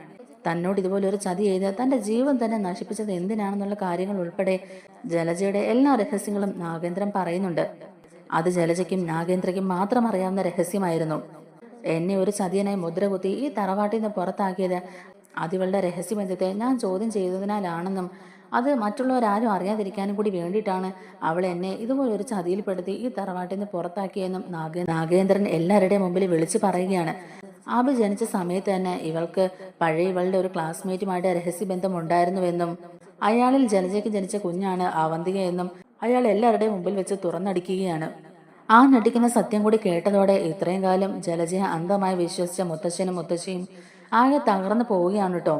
തന്നോട് ഇതുപോലൊരു ചതി ചെയ്ത് തന്റെ ജീവൻ തന്നെ നശിപ്പിച്ചത് എന്തിനാണെന്നുള്ള കാര്യങ്ങൾ ഉൾപ്പെടെ ജലജയുടെ എല്ലാ രഹസ്യങ്ങളും നാഗേന്ദ്രൻ പറയുന്നുണ്ട്. അത് ജലജയ്ക്കും നാഗേന്ദ്രയ്ക്കും മാത്രം അറിയാവുന്ന രഹസ്യമായിരുന്നു. എന്നെ ഒരു ചതിയനായി മുദ്രകുത്തി ഈ തറവാട്ടിൽ നിന്ന് പുറത്താക്കിയത് അതിവളുടെ രഹസ്യബന്ധത്തെ ഞാൻ ചോദ്യം ചെയ്തതിനാലാണെന്നും അത് മറ്റുള്ളവരാരും അറിയാതിരിക്കാനും കൂടി വേണ്ടിയിട്ടാണ് അവൾ എന്നെ ഇതുപോലെ ഒരു ചതിയിൽപ്പെടുത്തി ഈ തറവാട്ടിൽ നിന്ന് പുറത്താക്കിയെന്നും നാഗേന്ദ്രൻ എല്ലാവരുടെയും മുമ്പിൽ വിളിച്ചു പറയുകയാണ്. ആബി ജനിച്ച സമയത്ത് തന്നെ ഇവൾക്ക് പഴയ ഇവളുടെ ഒരു ക്ലാസ്മേറ്റുമായിട്ട് രഹസ്യബന്ധം ഉണ്ടായിരുന്നുവെന്നും അയാളിൽ ജലജയ്ക്ക് ജനിച്ച കുഞ്ഞാണ് അവന്തിക എന്നും അയാൾ എല്ലാവരുടെയും മുമ്പിൽ വെച്ച് തുറന്നടിക്കുകയാണ്. ആ നടിക്കുന്ന സത്യം കൂടി കേട്ടതോടെ ഇത്രയും കാലം ജലജയെ അന്ധമായി വിശ്വസിച്ച മുത്തശ്ശനും മുത്തശ്ശിയും ആകെ തകർന്നു പോവുകയാണ് കേട്ടോ.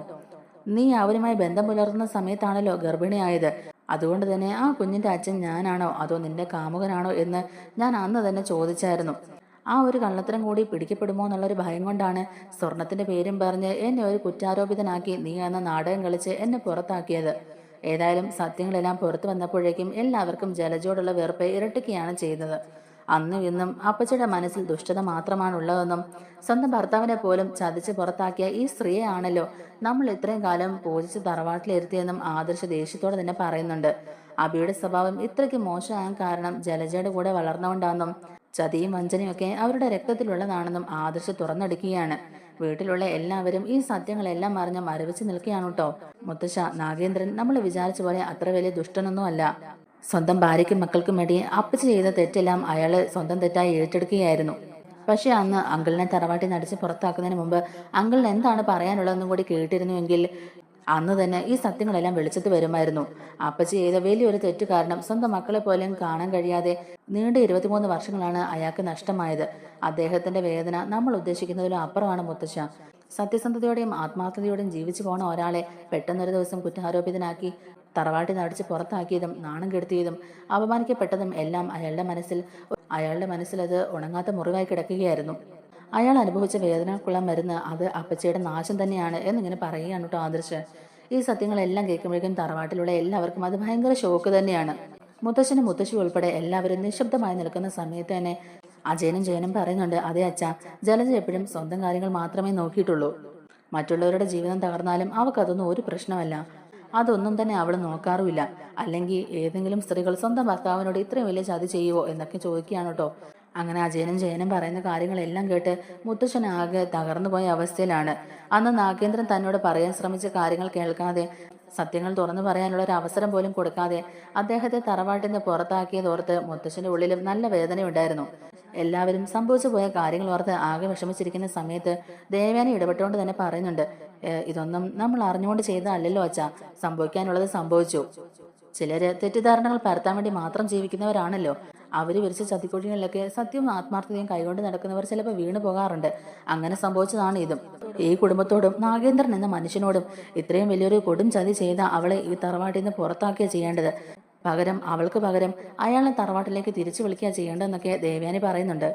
നീ അവരുമായി ബന്ധം പുലർത്തുന്ന സമയത്താണല്ലോ ഗർഭിണിയായത്. അതുകൊണ്ട് തന്നെ ആ കുഞ്ഞിന്റെ അച്ഛൻ ഞാനാണോ അതോ നിന്റെ കാമുകനാണോ എന്ന് ഞാൻ അന്ന് തന്നെ ചോദിച്ചായിരുന്നു. ആ ഒരു കള്ളത്തരം കൂടി പിടിക്കപ്പെടുമോ എന്നുള്ളൊരു ഭയം കൊണ്ടാണ് സ്വർണത്തിന്റെ പേരും പറഞ്ഞ് എന്നെ ഒരു കുറ്റാരോപിതനാക്കി നീ അന്ന് നാടകം കളിച്ച് എന്നെ പുറത്താക്കിയത്. ഏതായാലും സത്യങ്ങളെല്ലാം പുറത്തു വന്നപ്പോഴേക്കും എല്ലാവർക്കും ജലജയോടുള്ള വെറുപ്പ് ഇരട്ടിക്കുകയാണ് ചെയ്തത്. അന്നും ഇന്നും അപ്പച്ചയുടെ മനസ്സിൽ ദുഷ്ടത മാത്രമാണുള്ളതെന്നും സ്വന്തം ഭർത്താവിനെ പോലും ചതിച്ച് പുറത്താക്കിയ ഈ സ്ത്രീയെ ആണല്ലോ നമ്മൾ ഇത്രയും കാലം പൂജിച്ച് തറവാട്ടിലിരുത്തിയെന്നും ആദർശ ദേഷ്യത്തോടെ തന്നെ പറയുന്നുണ്ട്. അബിയുടെ സ്വഭാവം ഇത്രയ്ക്ക് മോശമാകാൻ കാരണം ജലജയുടെ കൂടെ വളർന്നുകൊണ്ടാണെന്നും ചതിയും വഞ്ചനയും ഒക്കെ അവരുടെ രക്തത്തിലുള്ളതാണെന്നും ആദർശ തുറന്നടിക്കുകയാണ്. വീട്ടിലുള്ള എല്ലാവരും ഈ സത്യങ്ങളെല്ലാം അറിഞ്ഞ് മരവിച്ച് നിൽക്കുകയാണ് കേട്ടോ. മുത്തശ്ശ, നാഗേന്ദ്രൻ നമ്മൾ വിചാരിച്ച പോലെ അത്ര വലിയ ദുഷ്ടനൊന്നും അല്ല. സ്വന്തം ഭാര്യയ്ക്കും മക്കൾക്കും വേണ്ടി അപ്പച്ചി ചെയ്ത തെറ്റെല്ലാം അയാള് സ്വന്തം തെറ്റായി ഏറ്റെടുക്കുകയായിരുന്നു. പക്ഷെ അന്ന് അങ്കിളിനെ തറവാട്ടിൽ നടിച്ച് പുറത്താക്കുന്നതിന് മുമ്പ് അങ്കിളിന് എന്താണ് പറയാനുള്ളതെന്നും കൂടി കേട്ടിരുന്നുവെങ്കിൽ അന്ന് തന്നെ ഈ സത്യങ്ങളെല്ലാം വെളിച്ചത്ത് വരുമായിരുന്നു. അപ്പച്ചി ചെയ്ത വലിയൊരു തെറ്റ് കാരണം സ്വന്തം മക്കളെ പോലും കാണാൻ കഴിയാതെ നീണ്ട 23 വർഷങ്ങളാണ് അയാൾക്ക് നഷ്ടമായത്. അദ്ദേഹത്തിന്റെ വേദന നമ്മൾ ഉദ്ദേശിക്കുന്നതിലും അപ്പുറമാണ് മുത്തശ്ശ. സത്യസന്ധതയോടെയും ആത്മാർത്ഥതയോടെയും ജീവിച്ചു പോണ ഒരാളെ പെട്ടെന്നൊരു ദിവസം കുറ്റാരോപിതനാക്കി തറവാട്ടിൽ നടിച്ച് പുറത്താക്കിയതും നാണം കെടുത്തിയതും അപമാനിക്കപ്പെട്ടതും എല്ലാം അയാളുടെ മനസ്സിൽ അത് ഉണങ്ങാത്ത മുറിവായി കിടക്കുകയായിരുന്നു. അയാൾ അനുഭവിച്ച വേദനക്കുള്ള മരുന്ന് അത് അപ്പച്ചയുടെ നാശം തന്നെയാണ് എന്നിങ്ങനെ പറയുകയാണ് കേട്ടോ ആദർശ്. ഈ സത്യങ്ങളെല്ലാം കേൾക്കുമ്പോഴേക്കും തറവാട്ടിലുള്ള എല്ലാവർക്കും അത് ഭയങ്കര ഷോക്ക് തന്നെയാണ്. മുത്തശ്ശനും മുത്തശ്ശി ഉൾപ്പെടെ എല്ലാവരും നിശബ്ദമായി നിൽക്കുന്ന സമയത്ത് തന്നെ അജയനും ജയനും പറയുന്നുണ്ട്, അതേ അച്ഛാ, ജലജ എപ്പോഴും സ്വന്തം കാര്യങ്ങൾ മാത്രമേ നോക്കിയിട്ടുള്ളൂ. മറ്റുള്ളവരുടെ ജീവിതം തകർന്നാലും അവൾക്കതൊന്നും ഒരു പ്രശ്നമല്ല. അതൊന്നും തന്നെ അവൾ നോക്കാറുമില്ല. അല്ലെങ്കിൽ ഏതെങ്കിലും സ്ത്രീകൾ സ്വന്തം ഭർത്താവിനോട് ഇത്രയും വലിയ ചതി ചെയ്യുവോ എന്നൊക്കെ ചോദിക്കുകയാണ് കേട്ടോ. അങ്ങനെ അജയനും ജയനും പറയുന്ന കാര്യങ്ങളെല്ലാം കേട്ട് മുത്തശ്ശൻ ആകെ തകർന്നു പോയ അവസ്ഥയിലാണ്. അന്ന് നാഗേന്ദ്രൻ തന്നോട് പറയാൻ ശ്രമിച്ച കാര്യങ്ങൾ കേൾക്കാതെ, സത്യങ്ങൾ തുറന്നു പറയാനുള്ള ഒരു അവസരം പോലും കൊടുക്കാതെ അദ്ദേഹത്തെ തറവാട്ടിൽ നിന്ന് പുറത്താക്കിയതോർത്ത് മുത്തശ്ശന്റെ ഉള്ളിലും നല്ല വേദനയുണ്ടായിരുന്നു. എല്ലാവരും സംഭവിച്ചു പോയ കാര്യങ്ങൾ ഓർത്ത് ആകെ വിഷമിച്ചിരിക്കുന്ന സമയത്ത് ദേവയാനി ഇടപെട്ടുകൊണ്ട് തന്നെ പറയുന്നുണ്ട്, ഇതൊന്നും നമ്മൾ അറിഞ്ഞുകൊണ്ട് ചെയ്തതല്ലല്ലോ അച്ഛാ, സംഭവിക്കാനുള്ളത് സംഭവിച്ചു. ചിലര് തെറ്റിദ്ധാരണകൾ പരത്താൻ വേണ്ടി മാത്രം ജീവിക്കുന്നവരാണല്ലോ. അവര് വിരിച്ച ചതിക്കുഴികളിലൊക്കെ സത്യവും ആത്മാർത്ഥതയും കൈകൊണ്ട് നടക്കുന്നവർ ചിലപ്പോൾ വീണു പോകാറുണ്ട്. അങ്ങനെ സംഭവിച്ചതാണ് ഇതും. ഈ കുടുംബത്തോടും നാഗേന്ദ്രൻ എന്ന മനുഷ്യനോടും ഇത്രയും വലിയൊരു കൊടും ചതി ചെയ്ത അവളെ ഈ തറവാട്ടിൽ നിന്ന് പുറത്താക്കിയ ചെയ്യേണ്ടത്. അവൾക്ക് പകരം അയാളെ തറവാട്ടിലേക്ക് തിരിച്ചു വിളിക്കുക ചെയ്യേണ്ടതെന്നൊക്കെ ദേവയാനി പറയുന്നുണ്ട്.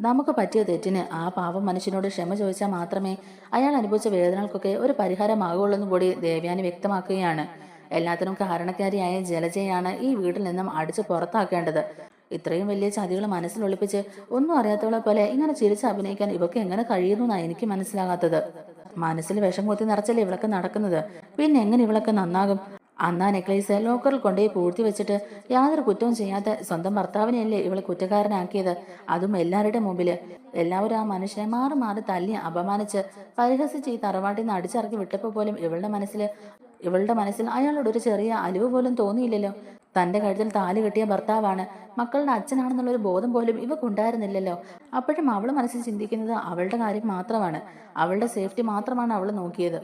നമുക്ക് പറ്റിയ തെറ്റിന് ആ പാവം മനുഷ്യനോട് ക്ഷമ ചോദിച്ചാൽ മാത്രമേ അയാൾ അനുഭവിച്ച വേദനകൾക്കൊക്കെ ഒരു പരിഹാരമാകുള്ളൂ എന്നും കൂടി ദേവയാനി വ്യക്തമാക്കുകയാണ്. എല്ലാത്തിനും കാരണക്കാരിയായ ജലജയാണ് ഈ വീട്ടിൽ നിന്നും അടിച്ചു പുറത്താക്കേണ്ടത്. ഇത്രയും വലിയ ചതികൾ മനസ്സിൽ ഒളിപ്പിച്ച് ഒന്നും അറിയാത്തവളെ പോലെ ഇങ്ങനെ ചിരിച്ച് അഭിനയിക്കാൻ ഇവക്ക് എങ്ങനെ കഴിയുന്നു എന്നാണ് എനിക്ക് മനസ്സിലാകാത്തത്. മനസ്സിൽ വിഷം കുത്തി നിറച്ചല്ലേ ഇവളൊക്കെ നടക്കുന്നത്. പിന്നെ എങ്ങനെ ഇവളൊക്കെ നന്നാകും? അന്നാ നെക്ലേസ് ലോക്കറിൽ കൊണ്ടുപോയി പൂഴ്ത്തി വെച്ചിട്ട് യാതൊരു കുറ്റവും ചെയ്യാത്ത സ്വന്തം ഭർത്താവിനെയല്ലേ ഇവള് കുറ്റക്കാരനാക്കിയത്, അതും എല്ലാവരുടെ മുമ്പില്. എല്ലാവരും ആ മനുഷ്യനെ മാറി മാറി തല്ലി അപമാനിച്ച് പരിഹസിച്ച് ഈ തറവാട്ടിൽ നിന്ന് അടിച്ചിറക്കി വിട്ടപ്പോൾ പോലും ഇവളുടെ മനസ്സിൽ അയാളോട് ഒരു ചെറിയ അലിവ് പോലും തോന്നിയില്ലല്ലോ. തന്റെ കഴുത്തിൽ താലി കെട്ടിയ ഭർത്താവാണ്, മക്കളുടെ അച്ഛനാണെന്നുള്ളൊരു ബോധം പോലും ഇവക്കുണ്ടായിരുന്നില്ലല്ലോ. അപ്പോഴും അവള് മനസ്സിൽ ചിന്തിക്കുന്നത് അവളുടെ കാര്യം മാത്രമാണ്, അവളുടെ സേഫ്റ്റി മാത്രമാണ് അവൾ നോക്കിയത്.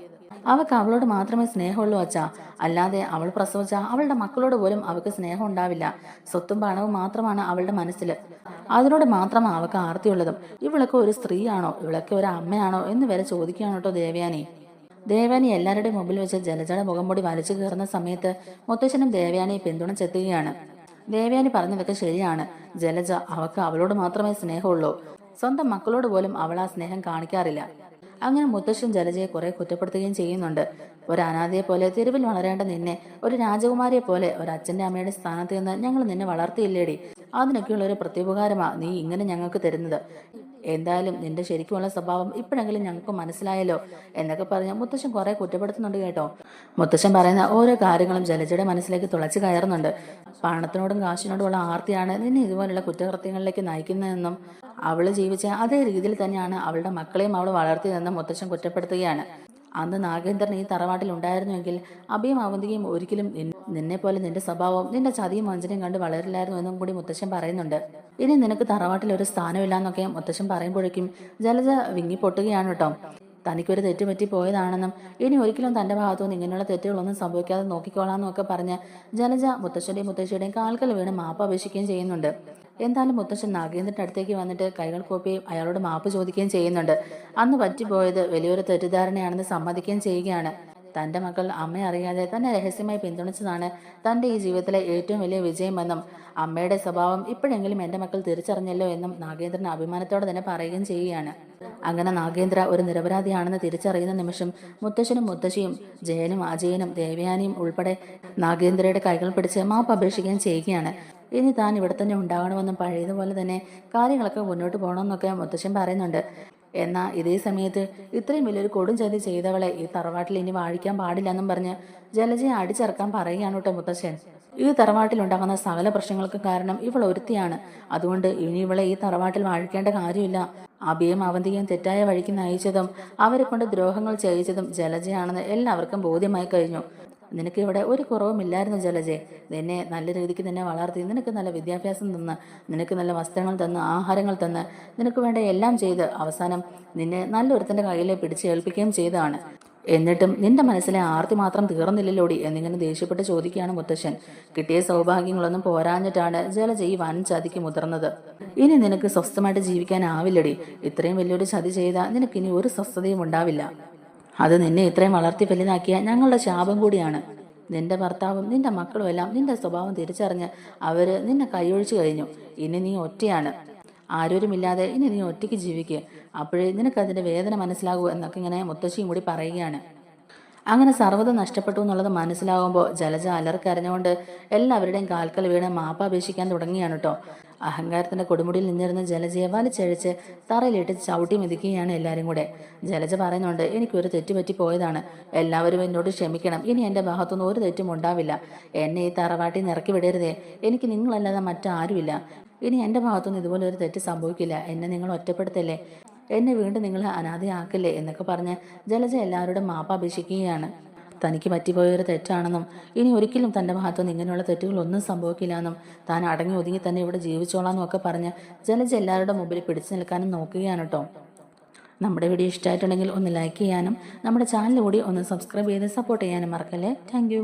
അവൾക്ക് അവളോട് മാത്രമേ സ്നേഹമുള്ളൂ അച്ഛാ, അല്ലാതെ അവൾ പ്രസവിച്ച അവളുടെ മക്കളോട് പോലും അവൾക്ക് സ്നേഹം ഉണ്ടാവില്ല. സ്വത്തും പണവും മാത്രമാണ് അവളുടെ മനസ്സിൽ, അതിനോട് മാത്രമാണ് അവൾക്ക് ആർത്തിയുള്ളതും. ഇവളൊക്കെ ഒരു സ്ത്രീയാണോ, ഇവളൊക്കെ ഒരു അമ്മയാണോ എന്ന് വരെ ചോദിക്കുകയാണ് കേട്ടോ ദേവയാനി എല്ലാവരുടെയും മുമ്പിൽ വെച്ച് ജലജയുടെ മുഖംമൂടി വലിച്ചു കയറുന്ന സമയത്ത് മുത്തശ്ശനും ദേവയാനിയെ പിന്തുണച്ചെത്തുകയാണ്. ദേവയാനി പറഞ്ഞതൊക്കെ ശരിയാണ്. ജലജ അവൾക്ക് അവളോട് മാത്രമേ സ്നേഹമുള്ളൂ, സ്വന്തം മക്കളോട് പോലും അവൾ ആ സ്നേഹം കാണിക്കാറില്ല. അങ്ങനെ മുത്തശ്ശൻ ജലജയെ കുറെ കുറ്റപ്പെടുത്തുകയും ചെയ്യുന്നുണ്ട്. ഒരു അനാഥയെ പോലെ തെരുവിൽ വളരേണ്ട നിന്നെ ഒരു രാജകുമാരിയെ പോലെ ഒരു അച്ഛൻ്റെ അമ്മയുടെ സ്ഥാനത്ത് നിന്ന് ഞങ്ങൾ നിന്നെ വളർത്തിയില്ലേടി, അതിനൊക്കെയുള്ള ഒരു പ്രത്യുപകാരമാ നീ ഇങ്ങനെ ഞങ്ങൾക്ക് തരുന്നത്. എന്തായാലും നിന്റെ ശരിക്കുമുള്ള സ്വഭാവം ഇപ്പോഴെങ്കിലും ഞങ്ങൾക്ക് മനസ്സിലായല്ലോ എന്നൊക്കെ പറഞ്ഞ് മുത്തശ്ശൻ കുറെ കുറ്റപ്പെടുത്തുന്നുണ്ട് കേട്ടോ. മുത്തശ്ശൻ പറയുന്ന ഓരോ കാര്യങ്ങളും ജലജയുടെ മനസ്സിലേക്ക് തുളച്ചു കയറുന്നുണ്ട്. പണത്തിനോടും കാശിനോടുമുള്ള ആർത്തിയാണ് നിന്നെ ഇതുപോലുള്ള കുറ്റകൃത്യങ്ങളിലേക്ക് നയിക്കുന്നതെന്നും അവള് ജീവിച്ച അതേ രീതിയിൽ തന്നെയാണ് അവളുടെ മക്കളെയും അവൾ വളർത്തിയതെന്നും മുത്തശ്ശൻ കുറ്റപ്പെടുത്തുകയാണ്. അന്ന് നാഗേന്ദ്രൻ ഈ തറവാട്ടിൽ ഉണ്ടായിരുന്നുവെങ്കിൽ അഭിയും അവന്തികയും ഒരിക്കലും നിന്നെ പോലെ നിന്റെ സ്വഭാവം നിന്റെ ചതിയും വഞ്ചനയും കണ്ട് വളരില്ലായിരുന്നു എന്നും കൂടി മുത്തശ്ശൻ പറയുന്നുണ്ട്. ഇനി നിനക്ക് തറവാട്ടിൽ ഒരു സ്ഥാനമില്ലാന്നൊക്കെ മുത്തശ്ശൻ പറയുമ്പോഴേക്കും ജലജ വിങ്ങി പൊട്ടുകയാണ് കേട്ടോ. തനിക്കൊരു തെറ്റുപറ്റി പോയതാണെന്നും ഇനി ഒരിക്കലും തന്റെ ഭാഗത്തുനിന്ന് ഇങ്ങനെയുള്ള തെറ്റുകളൊന്നും സംഭവിക്കാതെ നോക്കിക്കോളാമെന്നും ഒക്കെ പറഞ്ഞ് ജലജ മുത്തശ്ശന്റെയും മുത്തശ്ശിയുടെയും കാൽക്കൽ വീണ് മാപ്പ് അപേക്ഷിക്കുകയും ചെയ്യുന്നുണ്ട്. എന്തായാലും മുത്തശ്ശൻ നാഗേന്ദ്രന്റെ അടുത്തേക്ക് വന്നിട്ട് കൈകൾ കൂപ്പുകയും അയാളോട് മാപ്പ് ചോദിക്കുകയും ചെയ്യുന്നുണ്ട്. അന്ന് പറ്റിപ്പോയത് വലിയൊരു തെറ്റിദ്ധാരണയാണെന്ന് സമ്മതിക്കുകയും ചെയ്യുകയാണ്. തന്റെ മക്കൾ അമ്മയെ അറിയാതെ തന്നെ രഹസ്യമായി പിന്തുണച്ചതാണ് തന്റെ ഈ ജീവിതത്തിലെ ഏറ്റവും വലിയ വിജയമെന്നും അമ്മയുടെ സ്വഭാവം ഇപ്പോഴെങ്കിലും എന്റെ മക്കൾ തിരിച്ചറിഞ്ഞല്ലോ എന്നും നാഗേന്ദ്രൻ അഭിമാനത്തോടെ തന്നെ പറയുകയും ചെയ്യുകയാണ്. അങ്ങനെ നാഗേന്ദ്ര ഒരു നിരപരാധിയാണെന്ന് തിരിച്ചറിയുന്ന നിമിഷം മുത്തശ്ശനും മുത്തശ്ശിയും ജയനും അജയനും ദേവയാനിയും ഉൾപ്പെടെ നാഗേന്ദ്രയുടെ കൈകൾ പിടിച്ച് മാപ്പ് അപേക്ഷിക്കുകയും ചെയ്യുകയാണ്. ഇനി താൻ ഇവിടെ തന്നെ ഉണ്ടാകണമെന്നും പഴയതുപോലെ തന്നെ കാര്യങ്ങളൊക്കെ മുന്നോട്ട് പോകണമെന്നൊക്കെ മുത്തശ്ശൻ പറയുന്നുണ്ട്. എന്നാൽ ഇതേ സമയത്ത് ഇത്രയും വലിയൊരു കൊടും ചതി ചെയ്തവളെ ഈ തറവാട്ടിൽ ഇനി വാഴിക്കാൻ പാടില്ലെന്നും പറഞ്ഞ് ജലജയെ അടിച്ചിറക്കാൻ പറയുകയാണ് കേട്ടോ മുത്തശ്ശൻ. ഈ തറവാട്ടിൽ ഉണ്ടാകുന്ന സകല പ്രശ്നങ്ങൾക്ക് കാരണം ഇവൾ ഒരുത്തിയാണ്, അതുകൊണ്ട് ഇനി ഇവളെ ഈ തറവാട്ടിൽ വാഴിക്കേണ്ട കാര്യമില്ല. അഭിയും അവന്തികയും തെറ്റായ വഴിക്ക് നയിച്ചതും അവരെ കൊണ്ട് ദ്രോഹങ്ങൾ ചെയ്യിച്ചതും ജലജയാണെന്ന് എല്ലാവർക്കും ബോധ്യമായി കഴിഞ്ഞു. നിനക്ക് ഇവിടെ ഒരു കുറവുമില്ലായിരുന്നു ജലജെ. നിന്നെ നല്ല രീതിക്ക് നിന്നെ വളർത്തി, നിനക്ക് നല്ല വിദ്യാഭ്യാസം തന്ന്, നിനക്ക് നല്ല വസ്ത്രങ്ങൾ തന്ന്, ആഹാരങ്ങൾ തന്ന്, നിനക്ക് വേണ്ട എല്ലാം ചെയ്ത് അവസാനം നിന്നെ നല്ലൊരുത്തൻ്റെ കയ്യിലെ പിടിച്ചേൽപ്പിക്കുകയും ചെയ്തതാണ്. എന്നിട്ടും നിന്റെ മനസ്സിലെ ആർത്തി മാത്രം തീർന്നില്ലല്ലോടി എന്നിങ്ങനെ ദേഷ്യപ്പെട്ട് ചോദിക്കുകയാണ് മുത്തശ്ശൻ. കിട്ടിയ സൗഭാഗ്യങ്ങളൊന്നും പോരാഞ്ഞിട്ടാണ് ജലജ ഈ വൻ ചതിക്ക് മുതിർന്നത്. ഇനി നിനക്ക് സ്വസ്ഥമായിട്ട് ജീവിക്കാനാവില്ലടി. ഇത്രയും വലിയൊരു ചതി ചെയ്താൽ നിനക്കിനി ഒരു സ്വസ്ഥതയും ഉണ്ടാവില്ല. അത് നിന്നെ ഇത്രയും വളർത്തി വലുതാക്കിയ ഞങ്ങളുടെ ശാപം കൂടിയാണ്. നിന്റെ ഭർത്താവും നിന്റെ മക്കളും എല്ലാം നിന്റെ സ്വഭാവം തിരിച്ചറിഞ്ഞ് അവര് നിന്നെ കൈയൊഴിച്ചു കഴിഞ്ഞു. ഇനി നീ ഒറ്റയാണ്, ആരോരുമില്ലാതെ ഇനി നീ ഒറ്റയ്ക്ക് ജീവിക്കുക. അപ്പോഴേ നിനക്കതിൻ്റെ വേദന മനസ്സിലാകൂ എന്നൊക്കെ ഇങ്ങനെ മുത്തശ്ശിയും കൂടി പറയുകയാണ്. അങ്ങനെ സർവ്വതും നഷ്ടപ്പെട്ടു എന്നുള്ളത് മനസ്സിലാകുമ്പോൾ ജലജ അലർക്കരഞ്ഞുകൊണ്ട് എല്ലാവരുടെയും കാൽക്കൽ വീണ് മാപ്പ് അപേക്ഷിക്കാൻ തുടങ്ങിയാണ് കേട്ടോ. അഹങ്കാരത്തിന്റെ കൊടുമുടിയിൽ നിന്നിരുന്ന ജലജയെ വലിച്ചഴിച്ച് തറയിലിട്ട് ചവിട്ടി മെതിക്കുകയാണ് എല്ലാവരും കൂടെ. ജലജ പറയുന്നുണ്ട്, എനിക്കൊരു തെറ്റുപറ്റി പോയതാണ്, എല്ലാവരും എന്നോട് ക്ഷമിക്കണം. ഇനി എൻ്റെ ഭാഗത്തുനിന്ന് ഒരു തെറ്റും ഉണ്ടാവില്ല. എന്നെ ഈ തറവാട്ടിൽ നിന്ന് ഇറക്കി വിടരുതേ. എനിക്ക് നിങ്ങളല്ലാതെ മറ്റാരുമില്ല. ഇനി എൻ്റെ ഭാഗത്തുനിന്ന് ഇതുപോലെ ഒരു തെറ്റ് സംഭവിക്കില്ല. എന്നെ നിങ്ങൾ ഒറ്റപ്പെടുത്തല്ലേ, എന്നെ വീണ്ടും നിങ്ങൾ അനാഥയാക്കില്ലേ എന്നൊക്കെ പറഞ്ഞ് ജലജ എല്ലാവരോടും മാപ്പ് അപേക്ഷിക്കുകയാണ്. തനിക്ക് പറ്റിപ്പോയൊരു തെറ്റാണെന്നും ഇനി ഒരിക്കലും തൻ്റെ ഭാഗത്തുനിന്ന് ഇങ്ങനെയുള്ള തെറ്റുകളൊന്നും സംഭവിക്കില്ല എന്നും താൻ അടങ്ങി ഒതുങ്ങി തന്നെ ഇവിടെ ജീവിച്ചോളാന്നും ഒക്കെ പറഞ്ഞ് ജലജ എല്ലാവരുടെ മുമ്പിൽ പിടിച്ചു നിൽക്കാനും നോക്കുകയാണ് കേട്ടോ. നമ്മുടെ വീഡിയോ ഇഷ്ടമായിട്ടുണ്ടെങ്കിൽ ഒന്ന് ലൈക്ക് ചെയ്യാനും നമ്മുടെ ചാനൽ കൂടി ഒന്ന് സബ്സ്ക്രൈബ് ചെയ്ത് സപ്പോർട്ട് ചെയ്യാനും മറക്കല്ലേ. താങ്ക്